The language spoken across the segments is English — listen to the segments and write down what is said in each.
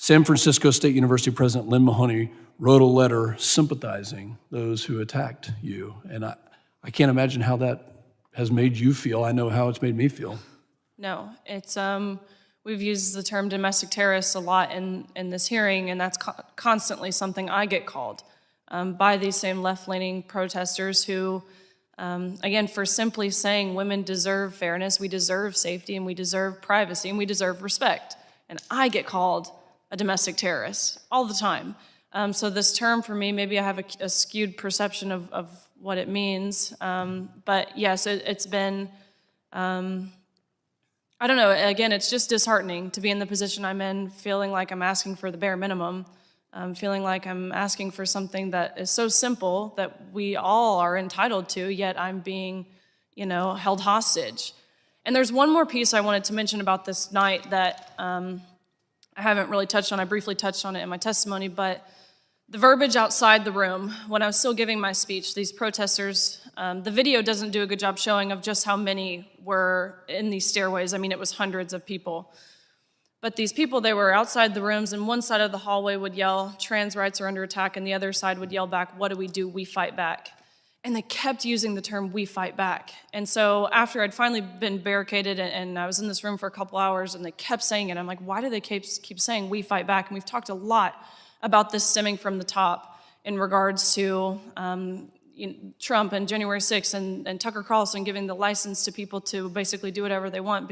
San Francisco State University President Lynn Mahoney wrote a letter sympathizing those who attacked you. And I can't imagine how that has made you feel. I know how it's made me feel. No, it's we've used the term domestic terrorists a lot in this hearing, and that's constantly something I get called by these same left-leaning protesters who, again, for simply saying women deserve fairness, we deserve safety, and we deserve privacy, and we deserve respect. And I get called a domestic terrorist all the time. So this term for me, maybe I have a skewed perception of what it means. But yes, it's been, I don't know, again, it's just disheartening to be in the position I'm in, feeling like I'm asking for the bare minimum, feeling like I'm asking for something that is so simple that we all are entitled to, yet I'm being, held hostage. And there's one more piece I wanted to mention about this night that I haven't really touched on. I briefly touched on it in my testimony, but the verbiage outside the room, when I was still giving my speech, these protesters, the video doesn't do a good job showing of just how many were in these stairways. I mean, it was hundreds of people. But these people, they were outside the rooms, and one side of the hallway would yell, "Trans rights are under attack," and the other side would yell back, "What do? We fight back." And they kept using the term, "we fight back." And so after I'd finally been barricaded and I was in this room for a couple hours and they kept saying it, I'm like, why do they keep saying "we fight back"? And we've talked a lot about this stemming from the top in regards to Trump and January 6th and Tucker Carlson giving the license to people to basically do whatever they want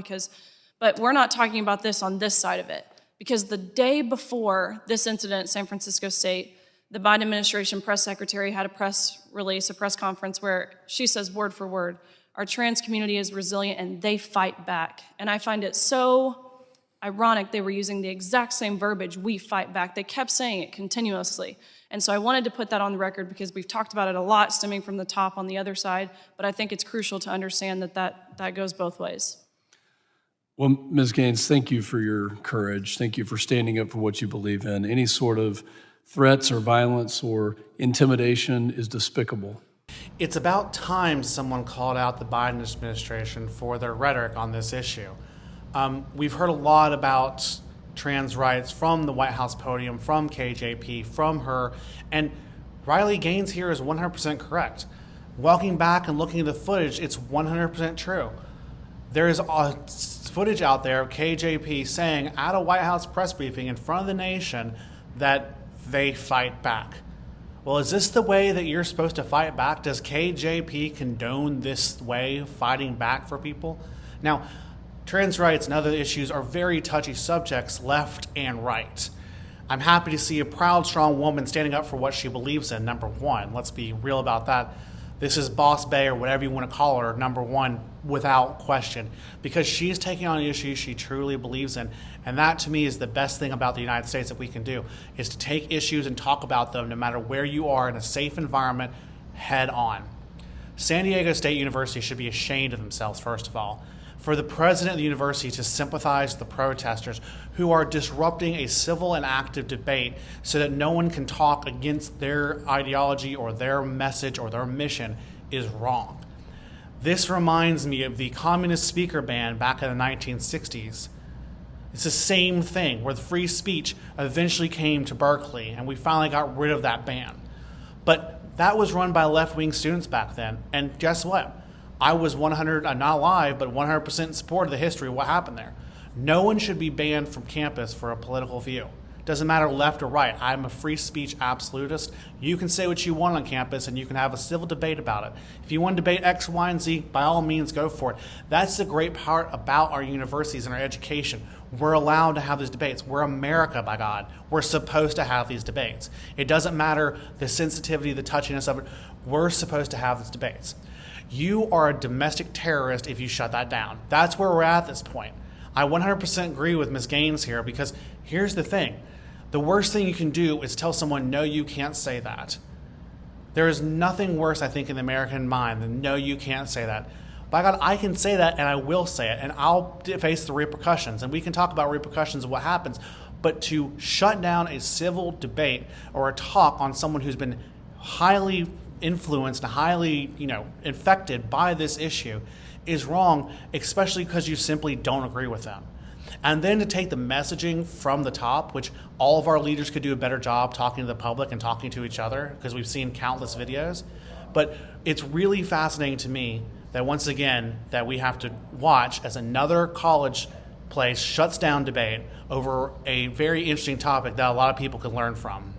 but we're not talking about this on this side of it, because the day before this incident at San Francisco State, the Biden administration press secretary had a press release, a press conference where she says word for word, our trans community is resilient and they fight back. And I find it so ironic they were using the exact same verbiage, "we fight back." They kept saying it continuously. And so I wanted to put that on the record because we've talked about it a lot stemming from the top on the other side, but I think it's crucial to understand that goes both ways. Well, Ms. Gaines, thank you for your courage. Thank you for standing up for what you believe in. Any sort of threats or violence or intimidation is despicable. It's about time someone called out the Biden administration for their rhetoric on this issue. We've heard a lot about trans rights from the White House podium, from KJP, from her, and Riley Gaines here is 100% correct. Walking back and looking at the footage, it's 100% true. There is footage out there of KJP saying at a White House press briefing in front of the nation that they fight back. Well, is this the way that you're supposed to fight back? Does KJP condone this way of fighting back for people? Now, trans rights and other issues are very touchy subjects, left and right. I'm happy to see a proud, strong woman standing up for what she believes in, number one. Let's be real about that. This is Boss Bae, or whatever you want to call her, number one, without question, because she's taking on issues she truly believes in. And that, to me, is the best thing about the United States that we can do, is to take issues and talk about them no matter where you are in a safe environment, head on. San Diego State University should be ashamed of themselves, first of all, for the president of the university to sympathize with the protesters who are disrupting a civil and active debate so that no one can talk against their ideology or their message or their mission is wrong. This reminds me of the communist speaker ban back in the 1960s. It's the same thing, where the free speech eventually came to Berkeley and we finally got rid of that ban. But that was run by left-wing students back then, and guess what? I was 100, not alive, but 100% in support of the history of what happened there. No one should be banned from campus for a political view. Doesn't matter left or right. I'm a free speech absolutist. You can say what you want on campus and you can have a civil debate about it. If you want to debate X, Y, and Z, by all means, go for it. That's the great part about our universities and our education. We're allowed to have these debates. We're America, by God. We're supposed to have these debates. It doesn't matter the sensitivity, the touchiness of it. We're supposed to have these debates. You are a domestic terrorist if you shut that down. That's where we're at this point. I 100% agree with Ms. Gaines here, because here's the thing. The worst thing you can do is tell someone, no, you can't say that. There is nothing worse, I think, in the American mind than, no, you can't say that. By God, I can say that and I will say it, and I'll face the repercussions. And we can talk about repercussions of what happens. But to shut down a civil debate or a talk on someone who's been highly influenced and highly, infected by this issue is wrong, especially because you simply don't agree with them. and then to take the messaging from the top, which all of our leaders could do a better job talking to the public and talking to each other, because we've seen countless videos. But it's really fascinating to me that once again that we have to watch as another college place shuts down debate over a very interesting topic that a lot of people could learn from.